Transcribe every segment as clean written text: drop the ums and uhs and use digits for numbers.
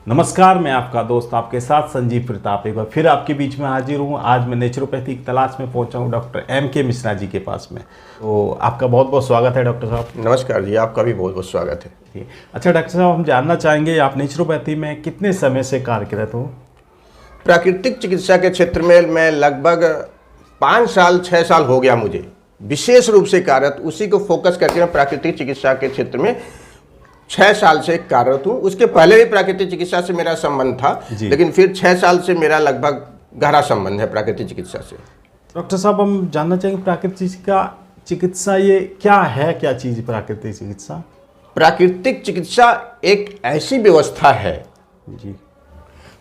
नमस्कार, मैं आपका दोस्त आपके साथ संजीव प्रताप एक बार फिर आपके बीच में हाजिर हूँ। आज मैं नेचुरोपैथी की तलाश में पहुँचा हूँ डॉक्टर M.K. मिश्रा जी के पास में। तो आपका बहुत बहुत स्वागत है डॉक्टर साहब। नमस्कार जी, आपका भी बहुत बहुत स्वागत है। अच्छा डॉक्टर साहब, हम जानना चाहेंगे आप नेचुरोपैथी में कितने समय से कार्यरत हो? प्राकृतिक चिकित्सा के क्षेत्र में मैं लगभग 5 साल 6 साल हो गया मुझे विशेष रूप से कार्यरत, उसी को फोकस करके मैं प्राकृतिक चिकित्सा के क्षेत्र में 6 साल से कार्यरत हूँ। उसके पहले भी प्राकृतिक चिकित्सा से मेरा संबंध था, लेकिन फिर 6 साल से मेरा लगभग गहरा संबंध है प्राकृतिक चिकित्सा से। डॉक्टर साहब, हम जानना चाहेंगे प्राकृतिक चिकित्सा ये क्या है, क्या चीज़ प्राकृतिक चिकित्सा? प्राकृतिक चिकित्सा एक ऐसी व्यवस्था है जी।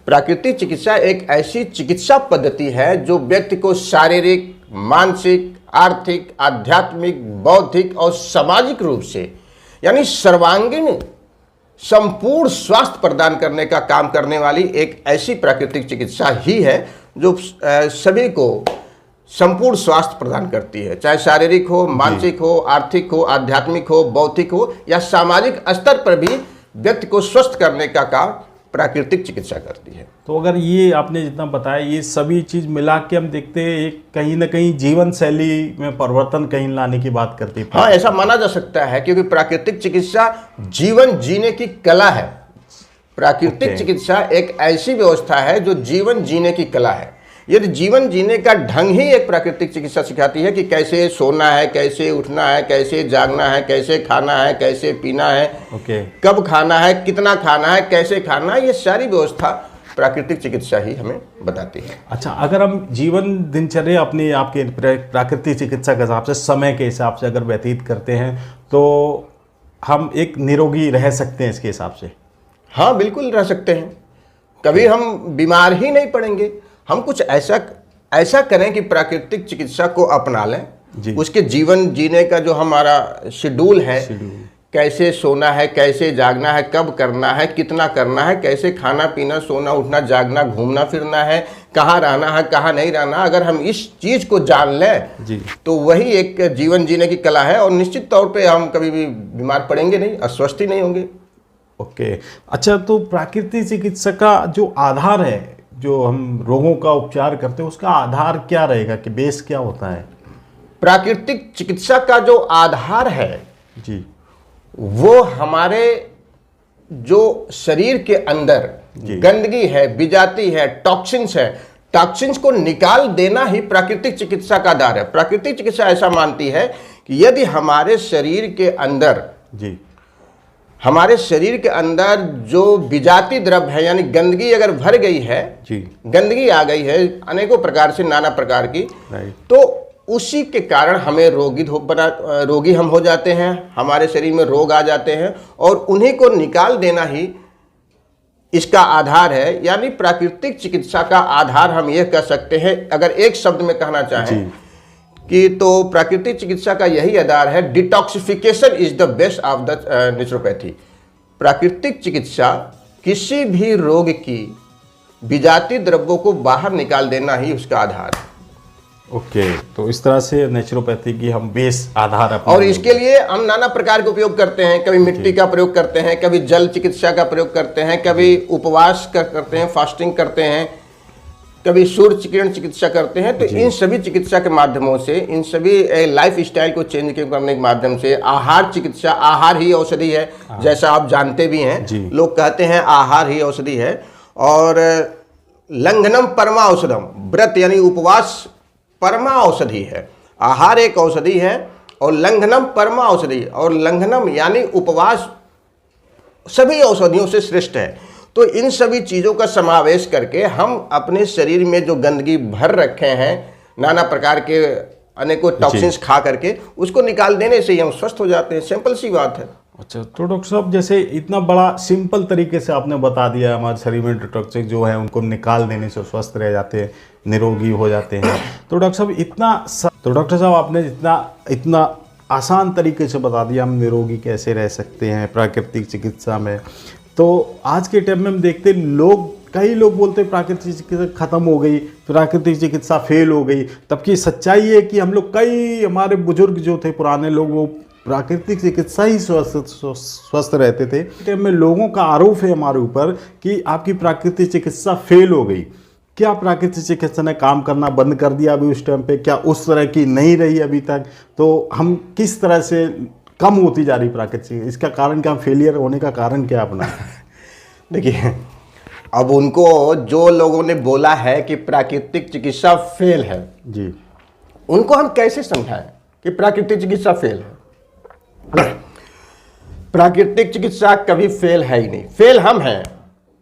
प्राकृतिक चिकित्सा एक ऐसी चिकित्सा पद्धति है जो व्यक्ति को शारीरिक, मानसिक, आर्थिक, आध्यात्मिक, बौद्धिक और सामाजिक रूप से यानी सर्वांगीण संपूर्ण स्वास्थ्य प्रदान करने का काम करने वाली एक ऐसी प्राकृतिक चिकित्सा ही है जो सभी को संपूर्ण स्वास्थ्य प्रदान करती है, चाहे शारीरिक हो, मानसिक हो, आर्थिक हो, आध्यात्मिक हो, बौद्धिक हो या सामाजिक स्तर पर भी व्यक्ति को स्वस्थ करने का काम प्राकृतिक चिकित्सा करती है। तो अगर ये आपने जितना बताया, ये सभी चीज़ मिला के हम देखते हैं एक कहीं ना कहीं जीवन शैली में परिवर्तन कहीं लाने की बात करती है। हाँ, ऐसा माना जा सकता है क्योंकि प्राकृतिक चिकित्सा जीवन जीने की कला है। प्राकृतिक चिकित्सा एक ऐसी व्यवस्था है जो जीवन जीने की कला है। यदि जीवन जीने का ढंग ही एक प्राकृतिक चिकित्सा सिखाती है कि कैसे सोना है, कैसे उठना है, कैसे जागना है, कैसे खाना है, कैसे पीना है, कब खाना है, कितना खाना है, कैसे खाना है, ये सारी व्यवस्था प्राकृतिक चिकित्सा ही हमें बताती है। अच्छा, अगर हम जीवन दिनचर्या अपनी आपके प्राकृतिक चिकित्सा के हिसाब से, समय के हिसाब से अगर व्यतीत करते हैं तो हम एक निरोगी रह सकते हैं इसके हिसाब से? हाँ, बिल्कुल रह सकते हैं। कभी हम बीमार ही नहीं पड़ेंगे। हम कुछ ऐसा करें कि प्राकृतिक चिकित्सा को अपना लें। उसके जीवन जीने का जो हमारा शेड्यूल है, कैसे सोना है, कैसे जागना है, कब करना है, कितना करना है, कैसे खाना पीना, सोना उठना, जागना, घूमना फिरना है, कहाँ रहना है, कहाँ नहीं रहना, अगर हम इस चीज़ को जान लें तो वही एक जीवन जीने की कला है और निश्चित तौर पे हम कभी भी बीमार पड़ेंगे नहीं, अस्वस्थ ही नहीं होंगे। ओके। अच्छा, तो प्राकृतिक चिकित्सा का जो आधार है, जो हम रोगों का उपचार करते हैं, उसका आधार क्या रहेगा कि बेस क्या होता है? प्राकृतिक चिकित्सा का जो आधार है जी, वो हमारे जो शरीर के अंदर गंदगी है, विजाती है, टॉक्सिन्स है, टॉक्सिन्स को निकाल देना ही प्राकृतिक चिकित्सा का आधार है। प्राकृतिक चिकित्सा ऐसा मानती है कि यदि हमारे शरीर के अंदर जो विजाती द्रव्य है यानी गंदगी अगर भर गई है, गंदगी आ गई है अनेकों प्रकार से, नाना प्रकार की, तो उसी के कारण हमें रोगी हम हो जाते हैं, हमारे शरीर में रोग आ जाते हैं और उन्हीं को निकाल देना ही इसका आधार है। यानी प्राकृतिक चिकित्सा का आधार हम ये कह सकते हैं, अगर एक शब्द में कहना चाहें कि तो प्राकृतिक चिकित्सा का यही आधार है, detoxification is the best of the naturopathy. प्राकृतिक चिकित्सा किसी भी रोग की विजाती द्रव्यों को बाहर निकाल देना ही उसका आधार है। ओके। तो इस तरह से नेचुरोपैथी की हम बेस आधार और इसके लिए हम नाना प्रकार के उपयोग करते हैं। कभी मिट्टी का प्रयोग करते हैं, कभी जल चिकित्सा का प्रयोग करते हैं, कभी उपवास करते हैं, फास्टिंग करते हैं, कभी सूर्य किरण चिकित्सा करते हैं। तो इन सभी चिकित्सा के माध्यमों से, इन सभी लाइफ स्टाइल को चेंज करने के माध्यम से, आहार चिकित्सा, आहार ही औषधि है जैसा आप जानते भी हैं, लोग कहते हैं आहार ही औषधि है। और लंघनम परमा औषधम, व्रत यानी उपवास परमा औषधि है। आहार एक औषधि है और लंघनम परमा औषधि, और लंघनम यानी उपवास सभी औषधियों से श्रेष्ठ है। तो इन सभी चीज़ों का समावेश करके हम अपने शरीर में जो गंदगी भर रखे हैं, नाना प्रकार के अनेकों टॉक्सिन्स खा करके, उसको निकाल देने से ही हम स्वस्थ हो जाते हैं। सिंपल सी बात है। अच्छा, तो डॉक्टर साहब जैसे इतना बड़ा सिंपल तरीके से आपने बता दिया, हमारे शरीर में टॉक्सिक जो है उनको निकाल देने से स्वस्थ रह जाते हैं, निरोगी हो जाते हैं। तो डॉक्टर साहब आपने इतना आसान तरीके से बता दिया हम निरोगी कैसे रह सकते हैं प्राकृतिक चिकित्सा में। तो आज के टाइम में हम देखते कई लोग बोलते हैं प्राकृतिक चिकित्सा खत्म हो गई, प्राकृतिक चिकित्सा फेल हो गई। तबकि सच्चाई है कि हम लोग हमारे बुजुर्ग जो थे पुराने लोग, वो प्राकृतिक चिकित्सा ही स्वस्थ रहते थे। टाइम में लोगों का आरोप है हमारे ऊपर कि आपकी प्राकृतिक चिकित्सा फेल हो गई। क्या प्राकृतिक चिकित्सा ने काम करना बंद कर दिया अभी उस टाइम पे? क्या उस तरह की नहीं रही अभी तक? तो हम किस तरह से कम होती जा रही प्राकृतिक, इसका कारण क्या, फेलियर होने का कारण क्या अपना? देखिए, अब उनको जो लोगों ने बोला है कि प्राकृतिक चिकित्सा फेल है जी, उनको हम कैसे समझाएं कि प्राकृतिक चिकित्सा फेल है? प्राकृतिक चिकित्सा कभी फेल है ही नहीं। फेल हम हैं।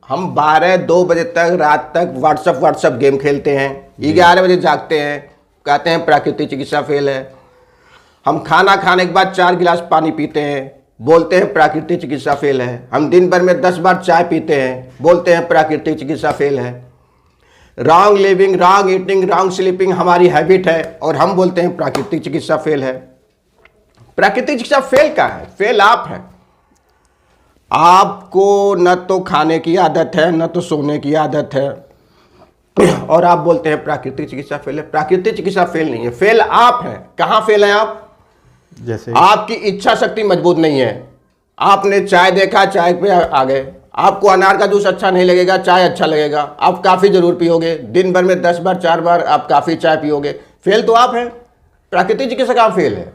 हम 12-2 बजे तक रात तक व्हाट्सएप गेम खेलते हैं, 11 बजे जागते हैं, कहते हैं प्राकृतिक चिकित्सा फेल है। हम खाना खाने के बाद 4 गिलास पानी पीते हैं, बोलते हैं प्राकृतिक चिकित्सा फेल है। हम दिन भर में 10 बार चाय पीते हैं, बोलते हैं प्राकृतिक चिकित्सा फेल है। Wrong living, wrong eating, wrong sleeping हमारी हैबिट है और हम बोलते हैं प्राकृतिक चिकित्सा फेल है। प्राकृतिक चिकित्सा फेल का है? फेल आप हैं। आपको न तो खाने की आदत है, न तो सोने की आदत है, और आप बोलते हैं प्राकृतिक चिकित्सा फेल है। प्राकृतिक चिकित्सा फेल नहीं है, फेल आप हैं। कहाँ फेल हैं आप? जैसे आपकी इच्छा शक्ति मजबूत नहीं है। आपने चाय देखा, चाय पे आ गए। आपको अनार का जूस अच्छा नहीं लगेगा, चाय अच्छा लगेगा। आप काफ़ी जरूर पियोगे, दिन भर में 10 बार 4 बार आप काफ़ी चाय पियोगे। फेल तो आप हैं। प्राकृतिक चिकित्सा कहाँ फेल है?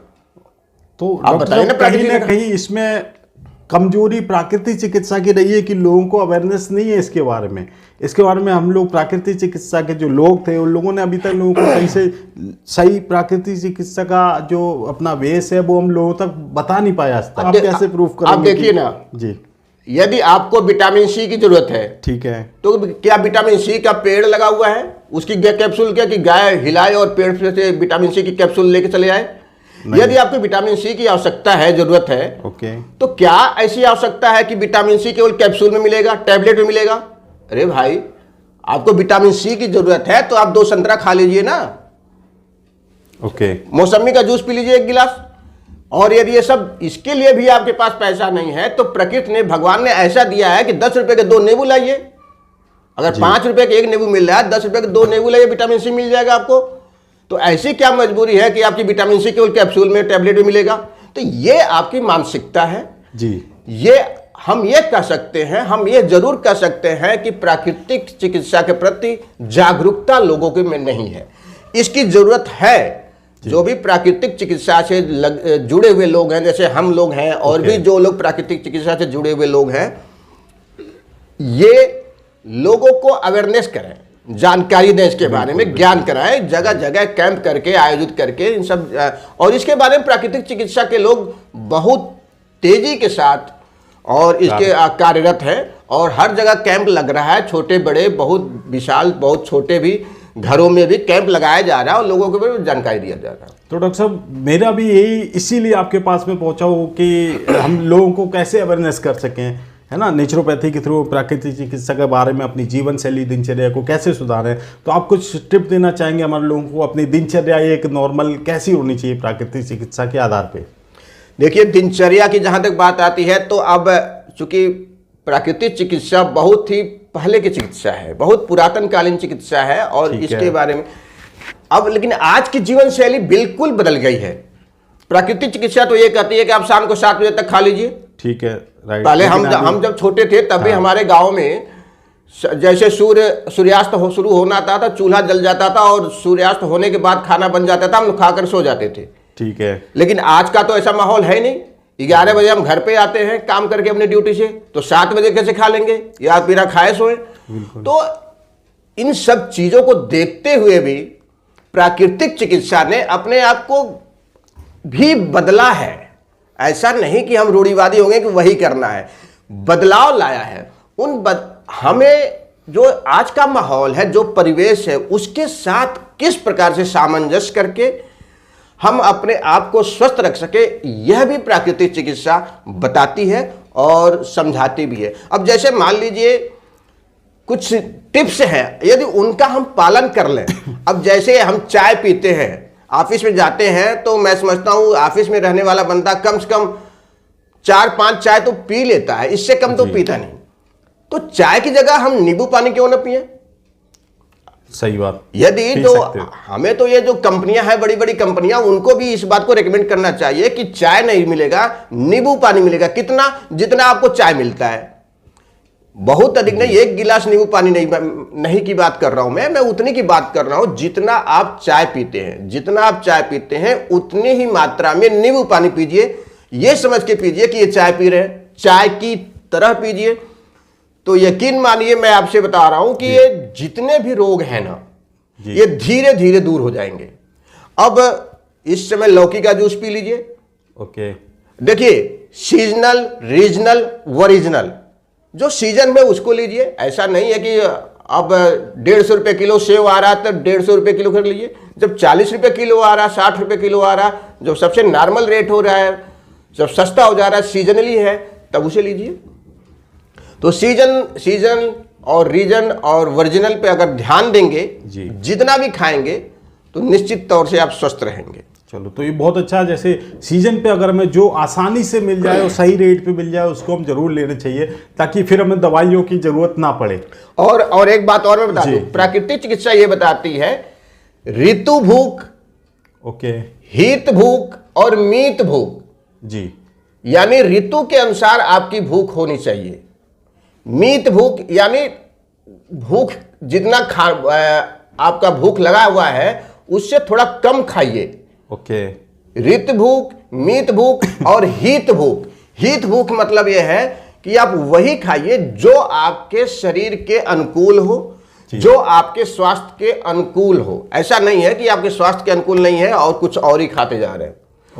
तो आप बताइए ना। कहीं ना कहीं इसमें कमजोरी प्राकृतिक चिकित्सा की रही है कि लोगों को अवेयरनेस नहीं है इसके बारे में। इसके बारे में हम लोग प्राकृतिक चिकित्सा के जो लोग थे उन लोगों ने अभी तक लोगों को सही प्राकृतिक चिकित्सा का जो अपना वेश है वो हम लोगों तक बता नहीं पाया। आप कैसे प्रूफ करेंगे? आप देखिए ना जी, यदि आपको विटामिन सी की जरूरत है, ठीक है, तो क्या विटामिन सी का पेड़ लगा हुआ है? उसकी कैप्सूल क्या कि गाय हिलाए और पेड़ से विटामिन सी की कैप्सूल लेके चले आए? यदि आपको विटामिन सी की आवश्यकता है, जरूरत है, ओके, तो क्या ऐसी आवश्यकता है कि विटामिन सी केवल कैप्सूल में मिलेगा, टैबलेट में मिलेगा? अरे भाई, आपको विटामिन सी की जरूरत है तो आप 2 संतरा खा लीजिए ना, ओके, मौसमी का जूस पी लीजिए 1 गिलास। और यदि ये सब इसके लिए भी आपके पास पैसा नहीं है तो प्रकृति ने, भगवान ने ऐसा दिया है कि 10 रुपए के 2 नींबू लाइए। अगर 5 रुपए के 1 नींबू मिल रहा है, 10 रुपए के 2 नींबू लाइए, विटामिन सी मिल जाएगा आपको। तो ऐसी क्या मजबूरी है कि आपकी विटामिन सी केवल कैप्सूल में, टैबलेट में मिलेगा? तो ये आपकी मानसिकता है जी। ये हम ये कह सकते हैं, हम ये जरूर कह सकते हैं कि प्राकृतिक चिकित्सा के प्रति जागरूकता लोगों के में नहीं है। इसकी जरूरत है। जो भी प्राकृतिक चिकित्सा से जुड़े हुए लोग हैं, जैसे हम लोग हैं और भी जो लोग प्राकृतिक चिकित्सा से जुड़े हुए लोग हैं, ये लोगों को अवेयरनेस करें, जानकारी दें इसके बारे में, ज्ञान कराएं, जगह जगह कैंप करके, आयोजित करके इन सब। और इसके बारे में प्राकृतिक चिकित्सा के लोग बहुत तेजी के साथ और इसके कार्यरत है और हर जगह कैंप लग रहा है, छोटे बड़े, बहुत विशाल, बहुत छोटे भी घरों में भी कैंप लगाया जा रहा है और लोगों को भी जानकारी दिया जा रहा है। तो डॉक्टर साहब, मेरा भी यही इसीलिए आपके पास में पहुंचा हूँ कि हम लोगों को कैसे अवेयरनेस कर सकें, है ना, नेचुरोपैथी के थ्रू प्राकृतिक चिकित्सा के बारे में, अपनी जीवन शैली, दिनचर्या को कैसे सुधारें। तो आप कुछ टिप देना चाहेंगे हमारे लोगों को, अपनी दिनचर्या एक नॉर्मल कैसी होनी चाहिए प्राकृतिक चिकित्सा के आधार पे? देखिए, दिनचर्या की जहाँ तक बात आती है तो अब चूंकि प्राकृतिक चिकित्सा बहुत ही पहले की चिकित्सा है, बहुत पुरातन कालीन चिकित्सा है और इसके बारे में अब, लेकिन आज की जीवन शैली बिल्कुल बदल गई है। प्राकृतिक चिकित्सा तो ये कहती है कि आप शाम को 7 बजे तक खा लीजिए, ठीक है, राइट। पहले हम जब छोटे थे तभी हमारे गांव में जैसे सूर्यास्त शुरू होना था तो चूल्हा जल जाता था और सूर्यास्त होने के बाद खाना बन जाता था, हम लोग खाकर सो जाते थे, ठीक है। लेकिन आज का तो ऐसा माहौल है नहीं। 11 बजे हम घर पे आते हैं काम करके अपनी ड्यूटी से, तो 7 बजे कैसे खा लेंगे या बिना खाए सोए? तो इन सब चीजों को देखते हुए भी प्राकृतिक चिकित्सा ने अपने आप को भी बदला है। ऐसा नहीं कि हम रूढ़िवादी होंगे कि वही करना है, बदलाव लाया है। हमें जो आज का माहौल है, जो परिवेश है, उसके साथ किस प्रकार से सामंजस्य करके हम अपने आप को स्वस्थ रख सके, यह भी प्राकृतिक चिकित्सा बताती है और समझाती भी है। अब जैसे मान लीजिए कुछ टिप्स हैं, यदि उनका हम पालन कर लें। अब जैसे हम चाय पीते हैं, ऑफिस में जाते हैं, तो मैं समझता हूं ऑफिस में रहने वाला बंदा कम से कम 4-5 चाय तो पी लेता है, इससे कम तो पीता नहीं। तो चाय की जगह हम नींबू पानी क्यों ना पिए? सही बात। यदि पी तो सकते हो। हमें तो ये जो कंपनियां हैं, बड़ी बड़ी कंपनियां, उनको भी इस बात को रेकमेंड करना चाहिए कि चाय नहीं मिलेगा, नींबू पानी मिलेगा। कितना? जितना आपको चाय मिलता है, बहुत अधिक नहीं। एक गिलास नींबू पानी नहीं की बात कर रहा हूं मैं उतनी की बात कर रहा हूं जितना आप चाय पीते हैं। जितना आप चाय पीते हैं उतनी ही मात्रा में नींबू पानी पीजिए। ये समझ के पीजिए कि ये चाय पी रहे हैं, चाय की तरह पीजिए। तो यकीन मानिए, मैं आपसे बता रहा हूं कि ये जितने भी रोग हैं ना, ये धीरे धीरे दूर हो जाएंगे। अब इस समय लौकी का जूस पी लीजिए। ओके, देखिए, सीजनल, रीजनल, ओरिजिनल, जो सीजन में उसको लीजिए। ऐसा नहीं है कि अब 150 रुपये किलो सेव आ रहा है तो 150 रुपये किलो कर लीजिए। जब 40 रुपये किलो आ रहा, 60 रुपये किलो आ रहा, जो सबसे नॉर्मल रेट हो रहा है, जब सस्ता हो जा रहा है, सीजनली है, तब उसे लीजिए। तो सीजन और रीजन और ओरिजिनल पे अगर ध्यान देंगे, जितना भी खाएंगे, तो निश्चित तौर से आप स्वस्थ रहेंगे। चलो, तो ये बहुत अच्छा। जैसे सीजन पे अगर हमें जो आसानी से मिल जाए और सही रेट पे मिल जाए, उसको हम जरूर लेना चाहिए, ताकि फिर हमें दवाइयों की जरूरत ना पड़े। और एक बात और मैं बता दूं, प्राकृतिक चिकित्सा ये बताती है ऋतु भूख, ओके, हीत भूख और मीत भूख। जी, यानी ऋतु के अनुसार आपकी भूख होनी चाहिए। मीत भूख यानी भूख जितना आपका भूख लगा हुआ है उससे थोड़ा कम खाइए। ओके, ऋत भूख, मीत भूख और हीत भूख। हीत भूख मतलब यह है कि आप वही खाइए जो आपके शरीर के अनुकूल हो, जो आपके स्वास्थ्य के अनुकूल हो। ऐसा नहीं है कि आपके स्वास्थ्य के अनुकूल नहीं है और कुछ और ही खाते जा रहे हैं,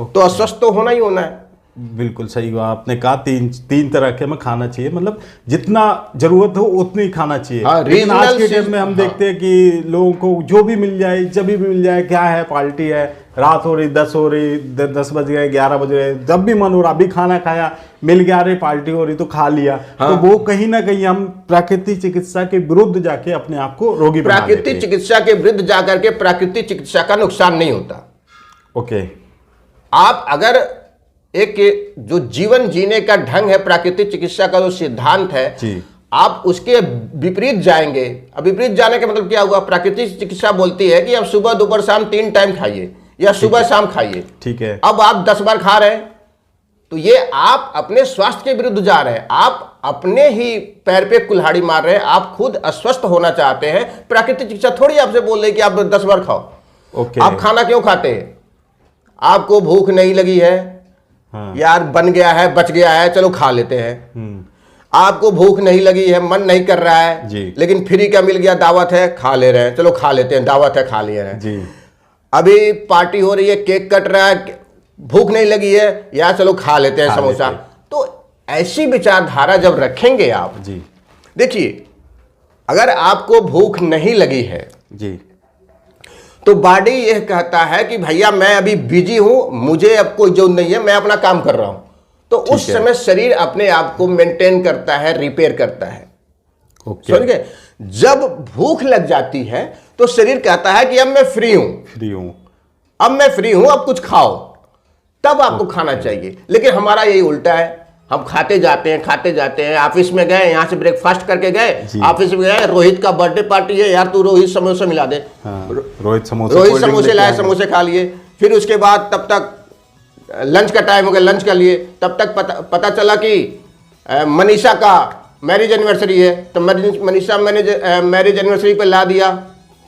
तो अस्वस्थ तो होना ही होना है। बिल्कुल सही हुआ आपने कहा। तीन तरह के में खाना चाहिए, मतलब जितना जरूरत हो उतनी ही खाना चाहिए। लेकिन आज के टाइम में हम देखते हैं कि लोगों को जो भी मिल जाए, जब भी मिल जाए, क्या है, पार्टी है, रात हो रही, 10 हो रही, 10 बज गए, 11 बज रहे, जब भी मन हो रहा, अभी खाना खाया, मिल गया, अरे पार्टी हो रही तो खा लिया। तो वो कहीं ना कहीं हम प्राकृतिक चिकित्सा के विरुद्ध जाके अपने आप को रोगी बना लेते हैं। प्राकृतिक चिकित्सा के विरुद्ध जाकर के प्राकृतिक चिकित्सा का नुकसान नहीं होता। ओके, आप अगर एक जो जीवन जीने का ढंग है, प्राकृतिक चिकित्सा का जो सिद्धांत है, आप उसके विपरीत जाएंगे। अब विपरीत जाने का मतलब क्या हुआ? प्राकृतिक चिकित्सा बोलती है कि आप सुबह, दोपहर, शाम 3 टाइम खाइए या सुबह शाम खाइए। ठीक है। अब आप 10 बार खा रहे हैं, तो ये आप अपने स्वास्थ्य के विरुद्ध जा रहे हैं। आप अपने ही पैर पे कुल्हाड़ी मार रहे हैं। आप खुद अस्वस्थ होना चाहते हैं। प्राकृतिक चिकित्सा थोड़ी आपसे बोल रही है कि आप 10 बार खाओ। ओके, आप खाना क्यों खाते हैं? आपको भूख नहीं लगी है, यार बन गया है, बच गया है, चलो खा लेते हैं। आपको भूख नहीं लगी है, मन नहीं कर रहा है, लेकिन फ्री का मिल गया, दावत है, खा ले रहे हैं, चलो खा लेते हैं, दावत है, खा लिए हैं। अभी पार्टी हो रही है, केक कट रहा है, भूख नहीं लगी है, यार चलो खा लेते हैं समोसा। तो ऐसी विचारधारा जब रखेंगे आप, देखिए, अगर आपको भूख नहीं लगी है तो बॉडी यह कहता है कि भैया मैं अभी बिजी हूं, मुझे अब कोई जरूरत नहीं है, मैं अपना काम कर रहा हूं। तो उस समय शरीर अपने आप को मेंटेन करता है, रिपेयर करता है। समझ गए? जब भूख लग जाती है तो शरीर कहता है कि अब मैं फ्री हूं, अब मैं फ्री हूं, अब कुछ खाओ। तब आपको खाना चाहिए। लेकिन हमारा यही उल्टा है, हम खाते जाते हैं। ऑफिस में गए, यहाँ से ब्रेकफास्ट करके गए, ऑफिस में गए, रोहित का बर्थडे पार्टी है, यार तू रोहित समोसा मिला दे। रोहित समोसे लाए, समोसे खा लिए। फिर उसके बाद तब तक लंच का टाइम हो गया, लंच कर लिए। तब तक पता चला कि मनीषा का मैरिज एनिवर्सरी है, तो मनीषा मैरिज एनिवर्सरी पे ला दिया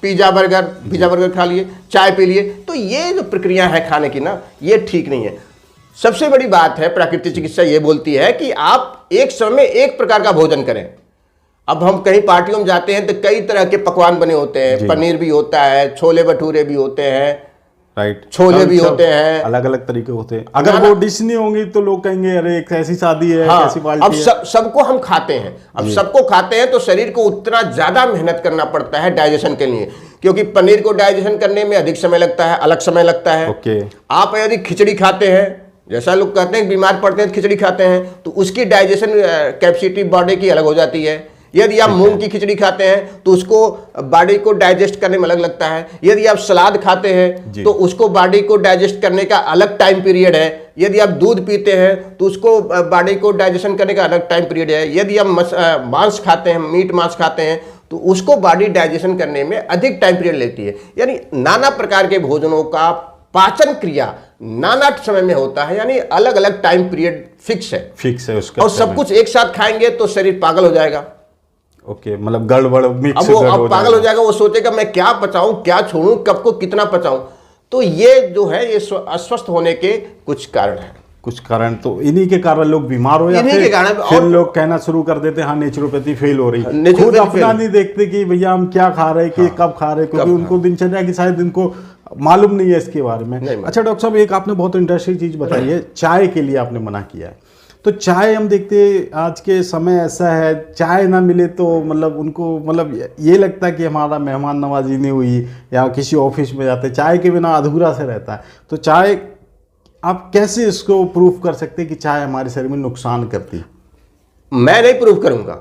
पिज्जा बर्गर खा लिए, चाय पी लिए। तो ये जो प्रक्रिया है खाने की ना, ये ठीक नहीं है। सबसे बड़ी बात है, प्राकृतिक चिकित्सा ये बोलती है कि आप एक समय में एक प्रकार का भोजन करें। अब हम कहीं पार्टियों में जाते हैं तो कई तरह के पकवान बने होते हैं, पनीर भी होता है, छोले भटूरे भी होते हैं, राइट, छोले भी होते हैं, अलग अलग तरीके होते हैं। अगर वो डिश नहीं होंगी तो लोग कहेंगे अरे एक ऐसी शादी है, ऐसी पार्टी अब है। सबको हम खाते हैं। अब सबको खाते हैं तो शरीर को उतना ज्यादा मेहनत करना पड़ता है डाइजेशन के लिए, क्योंकि पनीर को डाइजेशन करने में अधिक समय लगता है, अलग समय लगता है। आप यदि खिचड़ी खाते हैं, जैसा लोग कहते हैं बीमार पड़ते हैं खिचड़ी खाते हैं, तो उसकी डाइजेशन कैपेसिटी बॉडी की अलग हो जाती है। यदि आप मूंग की खिचड़ी खाते हैं तो उसको बॉडी को डाइजेस्ट करने में अलग लगता है। यदि आप सलाद खाते हैं तो उसको बॉडी को डाइजेस्ट करने का अलग टाइम पीरियड है। यदि आप दूध पीते हैं तो उसको बॉडी को डाइजेशन करने का अलग टाइम पीरियड है। यदि आप मांस खाते हैं, मीट मांस खाते हैं, तो उसको बॉडी डाइजेशन करने में अधिक टाइम पीरियड लेती है। यानी नाना प्रकार के भोजनों का पाचन क्रिया नाना समय में होता है, यानी अलग अलग टाइम पीरियड फिक्स है उसका। और सब कुछ एक साथ खाएंगे तो शरीर पागल हो जाएगा। ओके, मतलब गड़बड़ मिक्स अब वो अब पागल हो जाएगा, वो सोचेगा मैं क्या पचाऊं, क्या छोड़ूं, कब को कितना पचाऊं। तो ये जो है ये अस्वस्थ होने के कुछ कारण है। कुछ कारण तो इन्हीं के कारण लोग बीमार हो जाते इन्हीं के कारण। फिर लोग कहना शुरू कर देते हैं हाँ नेचुरोपैथी फेल हो रही है। खुद नेचुरोपैथी अपना फेल। नहीं देखते कि भैया हम क्या खा रहे हैं कि कब खा रहे हैं, क्योंकि उनको दिनचर्या की शायद इनको मालूम नहीं है इसके बारे में। अच्छा डॉक्टर साहब, एक आपने बहुत इंटरेस्टिंग चीज बताई है, चाय के लिए आपने मना किया है। तो चाय हम देखते हैं आज के समय ऐसा है, चाय ना मिले तो मतलब उनको मतलब ये लगता है कि हमारा मेहमान नवाजी नहीं हुई, या किसी ऑफिस में जाते चाय के बिना अधूरा से रहता है। तो चाय आप कैसे इसको प्रूफ कर सकते हैं कि चाय हमारे शरीर में नुकसान करती है? मैं नहीं प्रूफ करूंगा,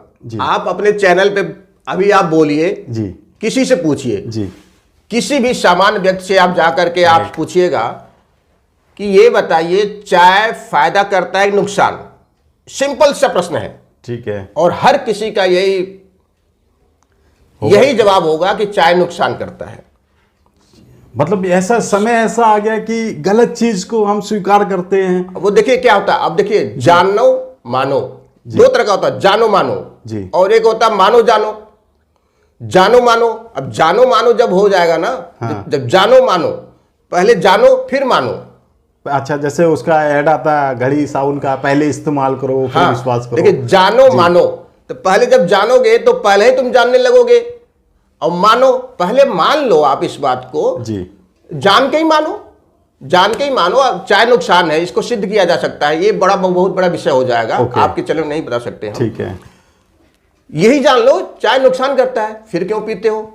आप अपने चैनल पे अभी आप बोलिए जी, किसी से पूछिए जी, किसी भी सामान्य व्यक्ति से आप जाकर के आप पूछिएगा कि ये बताइए चाय फायदा करता है नुकसान। सिंपल सा प्रश्न है, ठीक है, और हर किसी का यही जवाब होगा कि चाय नुकसान करता है। मतलब ऐसा समय ऐसा आ गया कि गलत चीज को हम स्वीकार करते हैं। वो देखिए क्या होता है, अब देखिए जानो मानो, दो तरह का होता है, जानो मानो जी, और एक होता है मानो जानो। जानो मानो, अब जानो मानो जब हो जाएगा ना, जब जानो मानो, पहले जानो फिर मानो। अच्छा, जैसे उसका ऐड आता है घड़ी साबुन का, पहले इस्तेमाल करो फिर विश्वास करो। देखिए जानो मानो, तो पहले जब जानोगे तो पहले ही तुम जानने लगोगे, और मानो पहले मान लो आप इस बात को जी, जान के ही मानो, जान के ही मानो। अब चाय नुकसान है, इसको सिद्ध किया जा सकता है, ये बहुत बड़ा विषय हो जाएगा, आपके चैनल नहीं बता सकते हम। ठीक है, यही जान लो चाय नुकसान करता है, फिर क्यों पीते हो?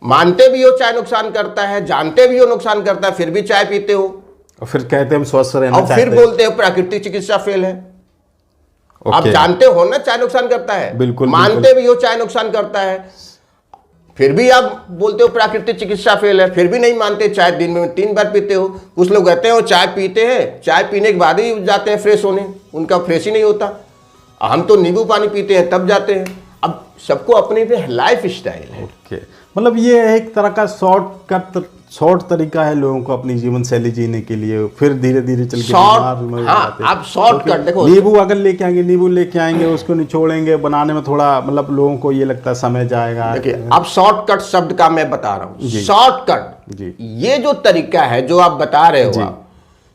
मानते भी हो चाय नुकसान करता है, जानते भी हो नुकसान करता है, फिर भी चाय पीते हो, और फिर कहते हैं हम स्वस्थ रहना और फिर बोलते हो प्राकृतिक चिकित्सा फेल है। आप जानते हो ना चाय नुकसान करता है, बिल्कुल, मानते भी हो चाय नुकसान करता है, फिर भी आप बोलते हो प्राकृतिक चिकित्सा फेल है, फिर भी नहीं मानते, चाय दिन में 3 बार पीते हो। कुछ लोग कहते हैं चाय पीते हैं, चाय पीने के बाद ही जाते हैं फ्रेश होने, उनका फ्रेश ही नहीं होता। हम तो नींबू पानी पीते हैं तब जाते हैं। अब सबको अपनी लाइफ स्टाइल है। ओके, मतलब ये एक तरह का शॉर्ट तरीका है लोगों को अपनी जीवन शैली जीने के लिए, फिर धीरे धीरे चल के आप शॉर्टकट देखो, नींबू अगर लेके आएंगे, नींबू लेके आएंगे, उसको निचोड़ेंगे, बनाने में थोड़ा मतलब लोगों को ये लगता है समय जाएगा। देखिए अब शॉर्टकट शब्द का मैं बता रहा हूँ, शॉर्टकट जी, ये जो तरीका है जो आप बता रहे हो,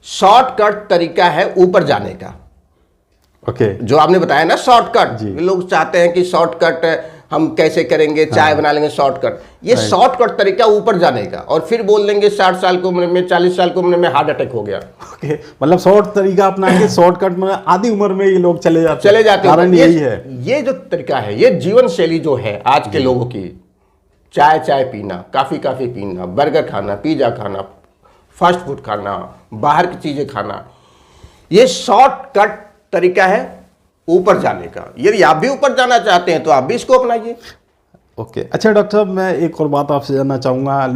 शॉर्टकट तरीका है ऊपर जाने का। ओके, जो आपने बताया ना शॉर्टकट, लोग चाहते हैं कि शॉर्टकट हम कैसे करेंगे, चाय बना लेंगे शॉर्टकट। ये शॉर्टकट तरीका ऊपर जाने का, और फिर बोल देंगे 60 साल की उम्र में, 40 साल की उम्र में हार्ट अटैक हो गया। ओके, मतलब शॉर्ट तरीका अपना के शॉर्टकट में आधी उम्र में ये लोग चले जाते हैं। कारण यही है, ये जो तरीका है, ये जीवन शैली जो है आज के लोगों की, चाय पीना, काफी पीना, बर्गर खाना, पिज्जा खाना, फास्ट फूड खाना, बाहर की चीजें खाना, ये शॉर्टकट तरीका है ऊपर जाने का। यदि आप भी ऊपर जाना चाहते हैं तो आप भी इसको अपनाइए। ओके, अच्छा डॉक्टर साहब, मैं एक और बात आपसे जानना चाहूँगा।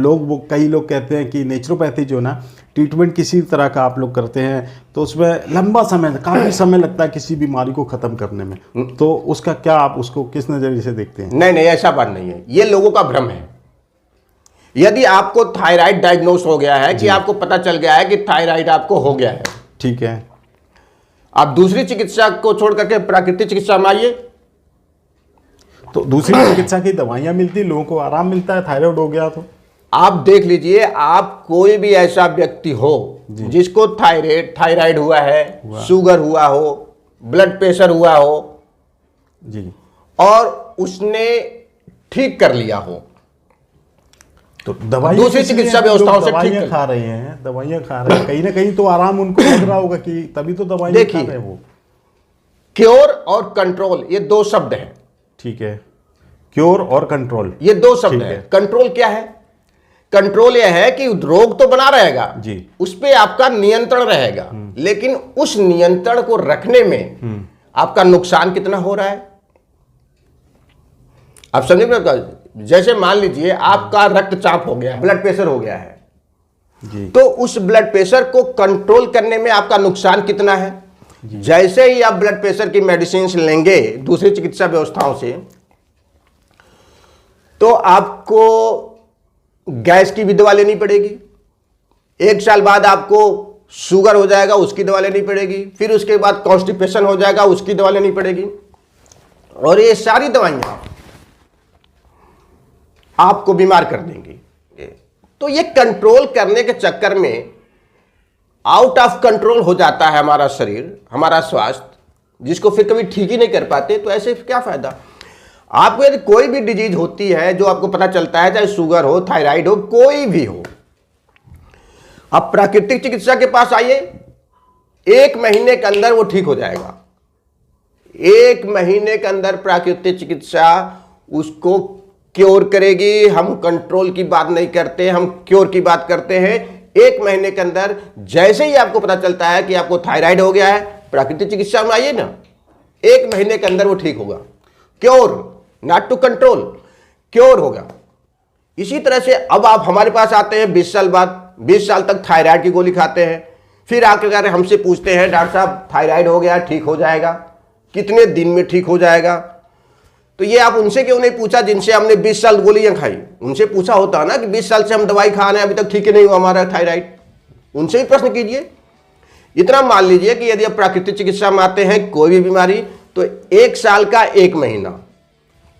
कई लोग कहते हैं कि नेचुरोपैथी जो ना ट्रीटमेंट किसी तरह का आप लोग करते हैं तो उसमें लंबा समय, काफ़ी समय लगता है किसी बीमारी को ख़त्म करने में, तो उसका क्या, आप उसको किस नज़रिए से देखते हैं? नहीं, ऐसा बात नहीं है, ये लोगों का भ्रम है। यदि आपको थायराइड डायग्नोस हो गया है, कि आपको पता चल गया है कि थायराइड आपको हो गया है, ठीक है, आप दूसरी चिकित्सा को छोड़ करके प्राकृतिक चिकित्सा में आइए, तो दूसरी चिकित्सा की दवाइयां मिलती, लोगों को आराम मिलता है। थायराइड हो गया तो आप देख लीजिए, आप कोई भी ऐसा व्यक्ति हो जिसको थायराइड हुआ है, शुगर हुआ हो, ब्लड प्रेशर हुआ हो जी, और उसने ठीक कर लिया हो, तो दवाइयां दूसरी चिकित्सा व्यवस्थाओं से ठीक खा रहे हैं, दवाइयां खा रहे हैं, कहीं ना कहीं तो आराम उनको लग रहा होगा कि तभी तो दवाइयां खा रहे हैं वो। क्योर और कंट्रोल, ये 2 शब्द हैं। ठीक है, क्योर और कंट्रोल, ये 2 शब्द हैं। कंट्रोल क्या है? कंट्रोल यह है कि रोग तो बना रहेगा जी, उस पे आपका नियंत्रण रहेगा, लेकिन उस नियंत्रण को रखने में आपका नुकसान कितना हो रहा है, आप समझे? जैसे मान लीजिए आपका रक्तचाप हो गया है, ब्लड प्रेशर हो गया है जी, तो उस ब्लड प्रेशर को कंट्रोल करने में आपका नुकसान कितना है। जैसे ही आप ब्लड प्रेशर की मेडिसिन लेंगे दूसरी चिकित्सा व्यवस्थाओं से, तो आपको गैस की भी दवा लेनी पड़ेगी। 1 साल बाद आपको शुगर हो जाएगा, उसकी दवा लेनी पड़ेगी। फिर उसके बाद कॉन्स्टिपेशन हो जाएगा, उसकी दवा लेनी पड़ेगी। और ये सारी दवाइयां आपको बीमार कर देंगी। तो ये कंट्रोल करने के चक्कर में आउट ऑफ कंट्रोल हो जाता है हमारा शरीर, हमारा स्वास्थ्य, जिसको फिर कभी ठीक ही नहीं कर पाते। तो ऐसे क्या फायदा। आपको यदि कोई भी डिजीज होती है जो आपको पता चलता है, चाहे शुगर हो, थायराइड हो, कोई भी हो, आप प्राकृतिक चिकित्सा के पास आइए, 1 महीने के अंदर वो ठीक हो जाएगा। 1 महीने के अंदर प्राकृतिक चिकित्सा उसको क्योर करेगी। हम कंट्रोल की बात नहीं करते, हम क्योर की बात करते हैं। 1 महीने के अंदर जैसे ही आपको पता चलता है कि आपको थायराइड हो गया है, प्राकृतिक चिकित्सा में आइए ना, 1 महीने के अंदर वो ठीक होगा। Cure, not to control, cure होगा। इसी तरह से अब आप हमारे पास आते हैं 20 साल बाद, 20 साल तक थायराइड की गोली खाते हैं, फिर आकर हमसे पूछते हैं डॉक्टर साहब थायराइड हो गया, ठीक हो जाएगा, कितने दिन में ठीक हो जाएगा। तो ये आप उनसे क्यों नहीं पूछा जिनसे हमने 20 साल गोलियां खाई। उनसे पूछा होता ना कि 20 साल से हम दवाई खा रहे हैं, अभी तक ठीक ही नहीं हुआ हमारा थायराइड। उनसे ही प्रश्न कीजिए। इतना मान लीजिए कि यदि आप प्राकृतिक चिकित्सा में आते हैं कोई भी बीमारी, तो 1 साल का 1 महीना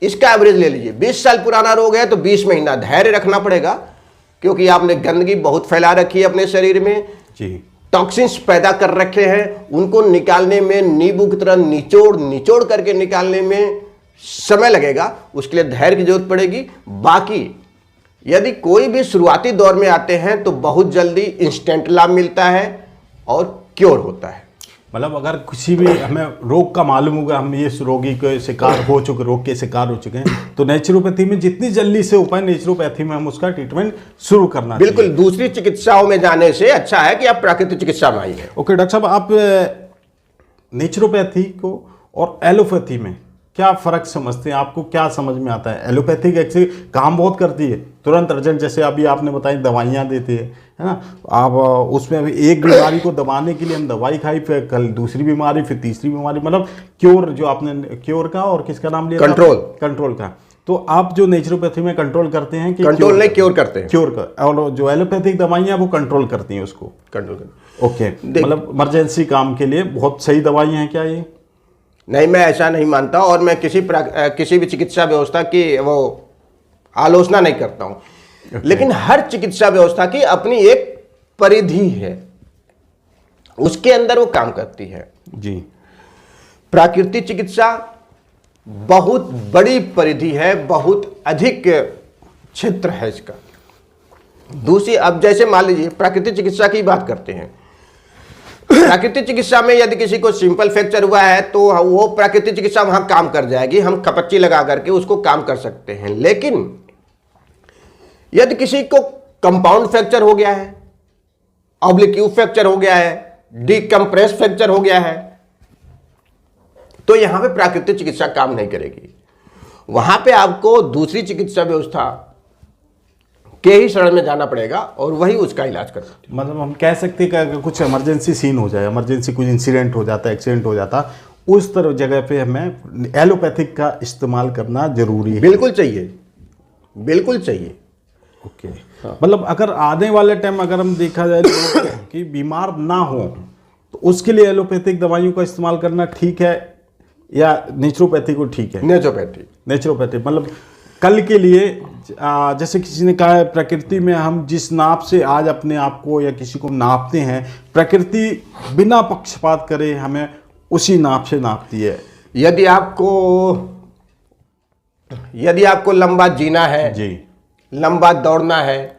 इसका एवरेज ले लीजिए। 20 साल पुराना रोग है तो 20 महीना धैर्य रखना पड़ेगा, क्योंकि आपने गंदगी बहुत फैला रखी है अपने शरीर में जी, टॉक्सिन्स पैदा कर रखे हैं, उनको निकालने में नींबू की तरह निचोड़ करके निकालने में समय लगेगा। उसके लिए धैर्य की जरूरत पड़ेगी। बाकी यदि कोई भी शुरुआती दौर में आते हैं तो बहुत जल्दी इंस्टेंट लाभ मिलता है और क्योर होता है। मतलब अगर किसी भी हमें रोग का मालूम होगा, हम ये रोगी के शिकार हो चुके, रोग के शिकार हो चुके हैं, तो नेचुरोपैथी में जितनी जल्दी से उपाय, नेचुरोपैथी में हम उसका ट्रीटमेंट शुरू करना चाहिए। बिल्कुल, दूसरी चिकित्साओं में जाने से अच्छा है कि आप प्राकृतिक चिकित्सा में आइए। ओके डॉक्टर साहब, आप नेचुरोपैथी को और एलोपैथी में क्या फ़र्क समझते हैं? आपको क्या समझ में आता है? एलोपैथिक एक्चुअली काम बहुत करती है, तुरंत अर्जेंट, जैसे अभी आपने बताई दवाइयाँ देती है ना। आप उसमें अभी एक बीमारी को दबाने के लिए हम दवाई खाई, फिर कल दूसरी बीमारी, फिर तीसरी बीमारी, मतलब क्योर, जो आपने क्योर का और किसका नाम लिया? कंट्रोल का। तो आप जो नेचुरोपैथी में कंट्रोल करते हैं कि कंट्रोल नहीं, क्योर करते हैं। क्योर का, और जो एलोपैथिक दवाइयाँ वो कंट्रोल करती हैं उसको। कंट्रोल। ओके, मतलब इमरजेंसी काम के लिए बहुत सही दवाइयाँ हैं क्या ये? नहीं, मैं ऐसा नहीं मानता, और मैं किसी भी चिकित्सा व्यवस्था की वो आलोचना नहीं करता हूं। लेकिन हर चिकित्सा व्यवस्था की अपनी एक परिधि है, उसके अंदर वो काम करती है। जी, प्राकृतिक चिकित्सा बहुत बड़ी परिधि है, बहुत अधिक क्षेत्र है इसका। दूसरी, अब जैसे मान लीजिए प्राकृतिक चिकित्सा की बात करते हैं, प्राकृतिक चिकित्सा में यदि किसी को सिंपल फ्रैक्चर हुआ है तो वो प्राकृतिक चिकित्सा वहां काम कर जाएगी, हम कपच्ची लगा करके उसको काम कर सकते हैं। लेकिन यदि किसी को कंपाउंड फ्रैक्चर हो गया है, ऑब्लिक्यू फ्रैक्चर हो गया है, डीकंप्रेस फ्रैक्चर हो गया है, तो यहां पे प्राकृतिक चिकित्सा काम नहीं करेगी। वहां पे आपको दूसरी चिकित्सा व्यवस्था के ही शरण में जाना पड़ेगा और वही उसका इलाज कर सकते हैं। मतलब हम कह सकते हैं कि अगर कुछ इमरजेंसी सीन हो जाए, इमरजेंसी कुछ इंसिडेंट हो जाता है, एक्सीडेंट हो जाता, उस तरह जगह पे हमें एलोपैथिक का इस्तेमाल करना जरूरी है। बिल्कुल चाहिए, बिल्कुल चाहिए। ओके, मतलब अगर आने वाले टाइम अगर हम देखा जाए तो कि बीमार ना हो, तो उसके लिए एलोपैथिक दवाइयों का इस्तेमाल करना ठीक है या नेचुरोपैथी को ठीक है? नेचुरोपैथी मतलब कल के लिए, जैसे किसी ने कहा है प्रकृति में हम जिस नाप से आज अपने आप को या किसी को नापते हैं, प्रकृति बिना पक्षपात करे हमें उसी नाप से नापती है। यदि आपको लंबा जीना है जी, लंबा दौड़ना है,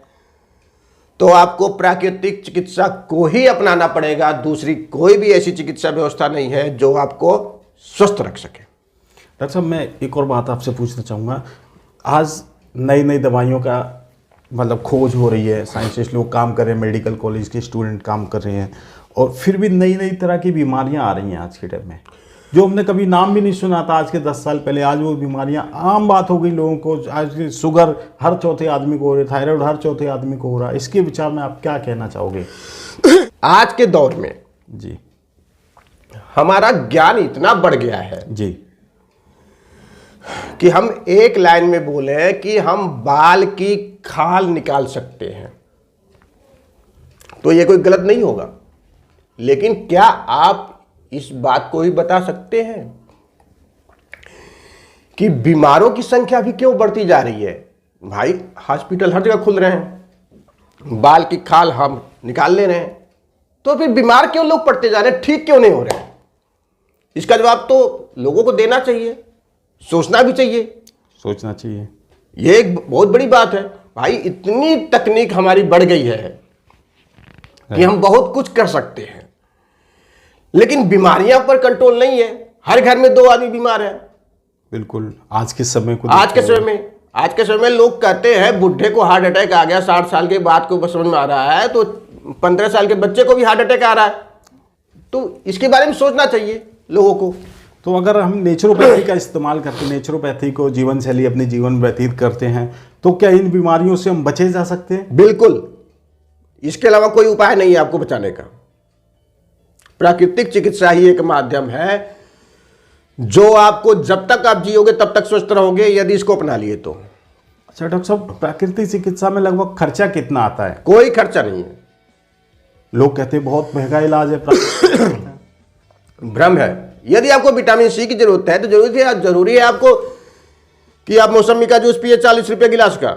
तो आपको प्राकृतिक चिकित्सा को ही अपनाना पड़ेगा। दूसरी कोई भी ऐसी चिकित्सा व्यवस्था नहीं है जो आपको स्वस्थ रख सके। डॉक्टर साहब, मैं एक और बात आपसे पूछना चाहूँगा। आज नई नई दवाइयों का मतलब खोज हो रही है, साइंटिस्ट लोग काम कर रहे हैं, मेडिकल कॉलेज के स्टूडेंट काम कर रहे हैं, और फिर भी नई नई तरह की बीमारियां आ रही हैं आज के टाइम में, जो हमने कभी नाम भी नहीं सुना था आज के 10 साल पहले। आज वो बीमारियां आम बात हो गई लोगों को। आज शुगर हर चौथे आदमी को हो रही है, थायराइड हर चौथे आदमी को हो रहा है। इसके विचार में आप क्या कहना चाहोगे? आज के दौर में जी, हमारा ज्ञान इतना बढ़ गया है जी, कि हम एक लाइन में बोले कि हम बाल की खाल निकाल सकते हैं, तो ये कोई गलत नहीं होगा। लेकिन क्या आप इस बात को ही बता सकते हैं कि बीमारों की संख्या भी क्यों बढ़ती जा रही है? भाई हॉस्पिटल हर जगह खुल रहे हैं, बाल की खाल हम निकाल ले रहे हैं, तो फिर बीमार क्यों लोग पड़ते जा रहे हैं, ठीक क्यों नहीं हो रहे हैं? इसका जवाब तो लोगों को देना चाहिए, सोचना भी चाहिए। सोचना चाहिए। ये एक बहुत बड़ी बात है भाई। इतनी तकनीक हमारी बढ़ गई है कि हम बहुत कुछ कर सकते हैं, लेकिन बीमारियां पर कंट्रोल नहीं है। हर घर में 2 आदमी बीमार है। बिल्कुल। आज के समय को आज के समय में लोग कहते हैं बुढ़े को हार्ट अटैक आ गया, 60 साल के बाद को समझ में आ रहा है, तो 15 साल के बच्चे को भी हार्ट अटैक आ रहा है। तो इसके बारे में सोचना चाहिए लोगों को। तो अगर हम नेचुरोपैथी का इस्तेमाल करते, नेचुरोपैथी को जीवन शैली अपने जीवन में व्यतीत करते हैं, तो क्या इन बीमारियों से हम बचे जा सकते हैं? बिल्कुल। इसके अलावा कोई उपाय नहीं है आपको बचाने का। प्राकृतिक चिकित्सा ही एक माध्यम है जो आपको जब तक आप जियोगे तब तक स्वस्थ रहोगे, यदि इसको अपना लिए तो। अच्छा डॉक्टर साहब, प्राकृतिक चिकित्सा में लगभग खर्चा कितना आता है? कोई खर्चा नहीं है। लोग कहते हैं बहुत महंगा इलाज है प्राकृतिक। भ्रम है। यदि आपको विटामिन सी की जरूरत है तो जरूरी है आपको कि आप मौसमी का जूस पिए 40 रुपये गिलास का,